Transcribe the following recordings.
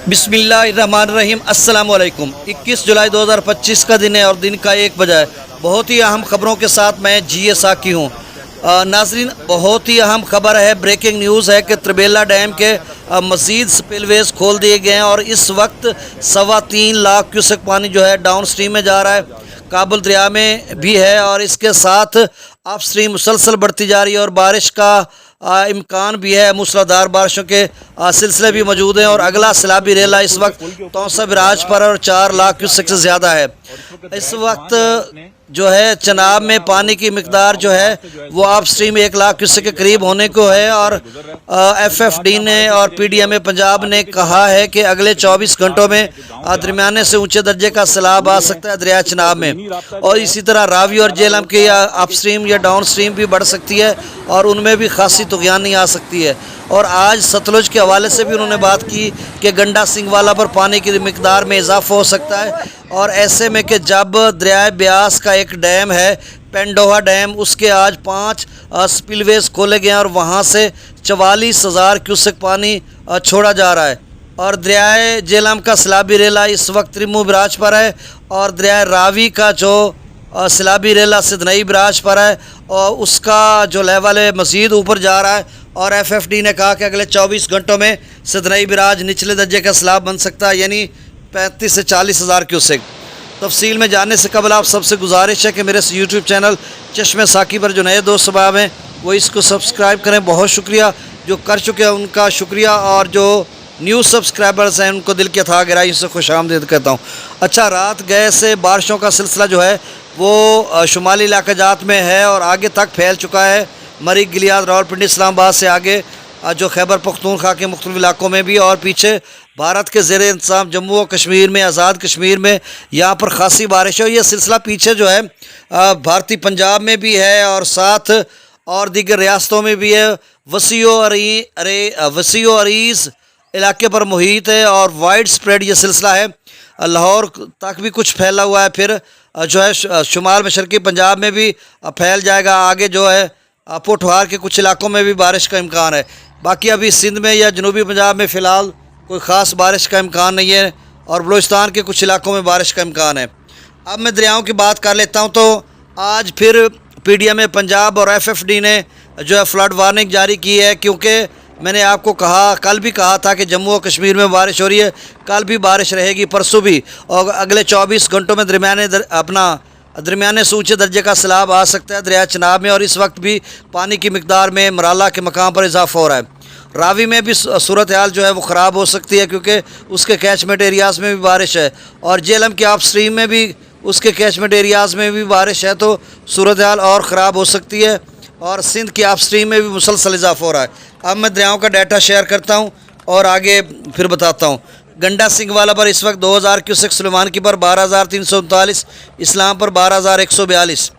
बिस्मिल्लाहिर्रहमानिर्रहीम अस्सलाम वालेकुम। 21 जुलाई 2025 का दिन है और दिन का 1 बजा है। बहुत ही अहम खबरों के साथ मैं जी साकी हूँ। नाजरीन, बहुत ही अहम खबर है, ब्रेकिंग न्यूज़ है कि त्रिबेला डैम के मज़ीद स्पिलवेज खोल दिए गए हैं और इस वक्त 3.25 लाख क्यूसेक पानी जो है डाउन स्ट्रीम में जा रहा है, काबुल दरिया में भी है और इसके साथ अप स्ट्रीम मुसलसल बढ़ती जा रही है और बारिश का इम्कान भी है। मूसलाधार बारिशों के सिलसिले भी मौजूद हैं और अगला सैलाबी रेला इस वक्त तौसा बिराज पर और 4 लाख क्यूसेक से ज़्यादा है। इस वक्त जो है चनाब में पानी की मिकदार जो है वो अप स्ट्रीम 1 लाख क्यूसेक के करीब होने को है और FFD ने और PDMA पंजाब ने कहा है कि अगले 24 घंटों में दरमियाने से ऊंचे दर्जे का सैलाब आ सकता है दरिया चनाब में, और इसी तरह रावी और जेहलम की अप स्ट्रीम या डाउन स्ट्रीम भी बढ़ सकती है और उनमें भी खासी तुगयानी आ सकती है। और आज सतलुज के हवाले से भी उन्होंने बात की कि गंडा सिंगवाला पर पानी की मिकदार में इजाफा हो सकता है और ऐसे में कि जब दरिया ब्यास का एक डैम है पेंडोहा डैम, उसके आज 5 स्पिलवेज खोले गए हैं और वहाँ से 44,000 क्यूसेक पानी छोड़ा जा रहा है। और दरिया जेहलम का सैलाबी रेला इस वक्त त्रिमू बिराज पर है और दरिया रावी का जो सैलाबी रेला सिदनई बिराज पर है और उसका जो लेवल है मज़ीद ऊपर जा रहा है और FFD ने कहा कि अगले 24 घंटों में सिदनई बिराज निचले दर्जे का सैलाब बन सकता है, यानी 35 से 40,000 क्यूसेक। तफसील में जानने से कबल आप सबसे गुजारिश है कि मेरे यूट्यूब चैनल चश्मे साकी पर जो नए दोस्त सबाब हैं वो इसको सब्सक्राइब करें। बहुत शुक्रिया जो कर चुके हैं उनका शुक्रिया, और जो न्यू सब्सक्राइबर्स हैं उनको दिल की अथाह गहराई से खुशामदीद कहता हूँ। अच्छा, रात गए से बारिशों का सिलसिला जो है वो शुमाली इलाका जात में है और आगे तक फैल चुका है। मरी, गिलियाद, रावलपिंडी, इस्लामाबाद से आगे जो खैबर पख्तूनख्वा के मुख्तलिफ इलाकों में भी, और पीछे भारत के ज़ेर इंतज़ाम जम्मू और कश्मीर में, आज़ाद कश्मीर में यहाँ पर खासी बारिश है। ये सिलसिला पीछे जो है भारतीय पंजाब में भी है और साथ और दीगर रियासतों में भी है। वसीओ अरीज़ इलाके पर मुहित है और वाइड स्प्रेड ये सिलसिला है, लाहौर तक भी कुछ फैला हुआ है, फिर जो है शुमाल मशरक़ी पंजाब में भी फैल जाएगा। आगे जो है पोठवार के कुछ इलाकों में भी बारिश का इम्कान है। बाकी अभी सिंध में या जनूबी पंजाब में फ़िलहाल कोई ख़ास बारिश का इम्कान नहीं है और बलूचिस्तान के कुछ इलाकों में बारिश का इम्कान है। अब मैं दरियाओं की बात कर लेता हूँ। तो आज फिर PDMA पंजाब और FFD ने जो है फ्लड वार्निंग जारी की है, क्योंकि मैंने आपको कल भी कहा था कि जम्मू और कश्मीर में बारिश हो रही है, कल भी बारिश रहेगी, परसों भी, और अगले 24 घंटों में दरमियाने से ऊँचे दर्जे का सैलाब आ सकता है दरिया चनाब में। और इस वक्त भी पानी की मिकदार में मराला के मकाम पर इजाफा हो रहा है। रावी में भी सूरत हाल जो है वो ख़राब हो सकती है क्योंकि उसके कैचमेंट एरियाज़ में भी बारिश है और जेहलम के आप स्ट्रीम में भी उसके कैचमेंट एरियाज़ में भी बारिश है, तो सूरत हाल और ख़राब हो सकती है और सिंध की आप स्ट्रीम में भी मुसलसल इजाफा हो रहा है। अब मैं दरियाओं का डाटा शेयर करता हूँ और आगे फिर बताता हूँ। गंडा सिंगवाला पर इस वक्त 2000 क्यूसेक, सुलेमानकी पर 12,339, इस्लाम पर 12,142,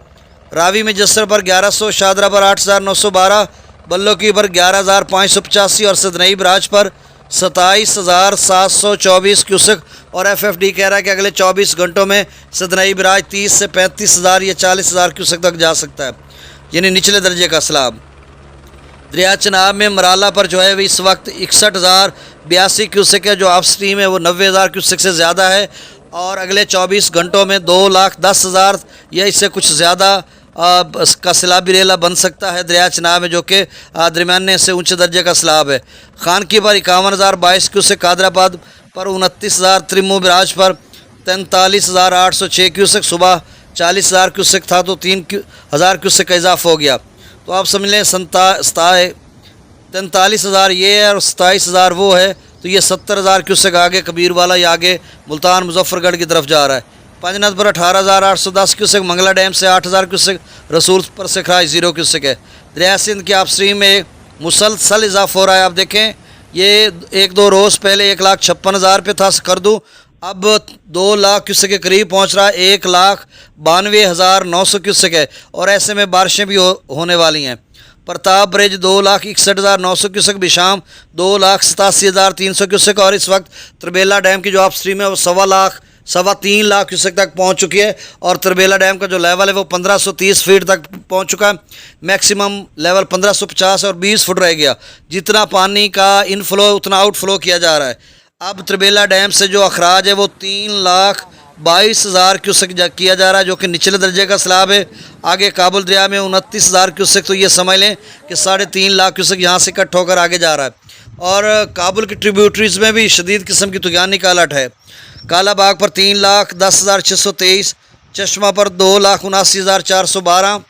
रावी में जसर पर 1100, शादरा पर 8,912, बल्लोकी पर 11,585 और सिदनई बिराज पर 27,724 क्यूसेक। और FFD कह रहा है कि अगले 24 घंटों में सिदनई बिराज 30 से 35,000 या 40,000 क्यूसेक तक जा सकता है, यानी निचले दर्जे का सैलाब। दरिया चनाब में मराला पर जो है इस वक्त 61,082 क्यूसेक है, जो अप स्ट्रीम है वो 90,000 क्यूसेक से ज़्यादा है और अगले 24 घंटों में 2,10,000 या इससे कुछ ज़्यादा का सैलाबी रेला बन सकता है दरिया चनाब में, जो कि दरमियाने से ऊंचे दर्जे का सैलाब है। खानकी पर 51,022 क्यूसेक, कादराबाद पर 29,000, त्रिमू बिराज पर 43,806 क्यूसेक, सुबह 40,000 क्यूसेक था तो 3,000 क्यूसेक का इजाफा हो गया। तो आप समझ लें 43,000 ये है और 27,000 वो है, तो ये 70,000 क्यूसेक आगे कबीर वाला या आगे मुल्तान मुजफ्फरगढ़ की तरफ जा रहा है। पंजनद पर 18,810 क्यूसेक, मंगला डैम से 8,000 क्यूसेक, रसूल पर से खराज 0 क्यूसेक है। दरिया सिंध की आप स्ट्रीम में मुसलसल इजाफा हो रहा है। आप देखें ये 1-2 रोज़ पहले 1,56,000 पे था करदू, अब 2 लाख क्यूसेक के करीब पहुंच रहा है, 1,92,900 क्यूसेक है और ऐसे में बारिशें भी होने वाली हैं। Pratap bridge 2,61,900 cusec, Besham 2,87,300 cusec और इस वक्त त्रिबेला डैम की जो आप स्ट्रीम है वो 3.25 लाख क्यूसेक तक पहुंच चुकी है और त्रिबेला डैम का जो लेवल है वो 1530 फीट तक पहुंच चुका है। मैक्सिमम लेवल 1550 और 20 फुट रह गया। जितना पानी का इनफ्लो उतना आउटफ्लो किया जा रहा है। अब त्रिबेला डैम से जो अखराज है वो 3,22,000 क्यूसेक किया जा रहा है, जो कि निचले दर्जे का सैलाब है। आगे काबुल दरिया में 29,000 क्यूसेक, तो ये समझ लें कि 3.5 लाख क्यूसेक यहाँ से इकट्ठा होकर आगे जा रहा है। और काबुल की ट्रिब्यूटरीज़ में भी शदीद किस्म की तूफ़ानी का अलर्ट है। कालाबाग पर 3,10,623, चश्मा पर 2,79,412,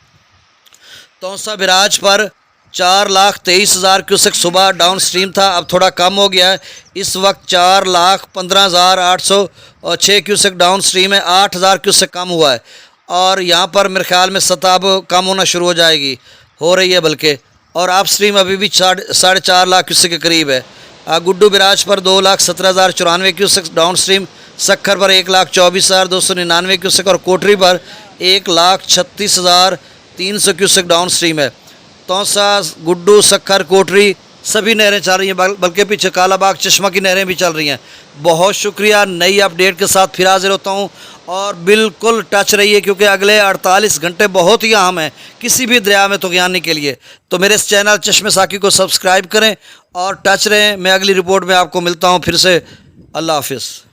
तौसा बिराज पर 4,23,000 क्यूसेक सुबह डाउन स्ट्रीम था, अब थोड़ा कम हो गया है। इस वक्त 4,15,806 क्यूसेक डाउन स्ट्रीम है, 8,000 क्यूसेक कम हुआ है। और यहाँ पर मेरे ख्याल में सतह अब कम होना शुरू हो जाएगी, हो रही है बल्कि। और अप स्ट्रीम अभी भी 4.5 लाख क्यूसेक के करीब है। गुड्डू बिराज पर 2,17,094 क्यूसेक डाउन स्ट्रीम, सक्खर पर 1,24,299 क्यूसेक और कोटरी पर 1,36,300 क्यूसेक डाउन स्ट्रीम है। तौसा, गुड्डू, सक्खर, कोटरी सभी नहरें चल रही हैं, बल्कि पीछे कालाबाग चश्मा की नहरें भी चल रही हैं। बहुत शुक्रिया, नई अपडेट के साथ फिर हाजिर होता हूँ। और बिल्कुल टच रहिए, क्योंकि अगले 48 घंटे बहुत ही अहम हैं किसी भी दरिया में तूफ़ान के लिए। तो मेरे इस चैनल चश्मे साकी को सब्सक्राइब करें और टच रहें। मैं अगली रिपोर्ट में आपको मिलता हूँ फिर से। अल्लाह हाफिज़।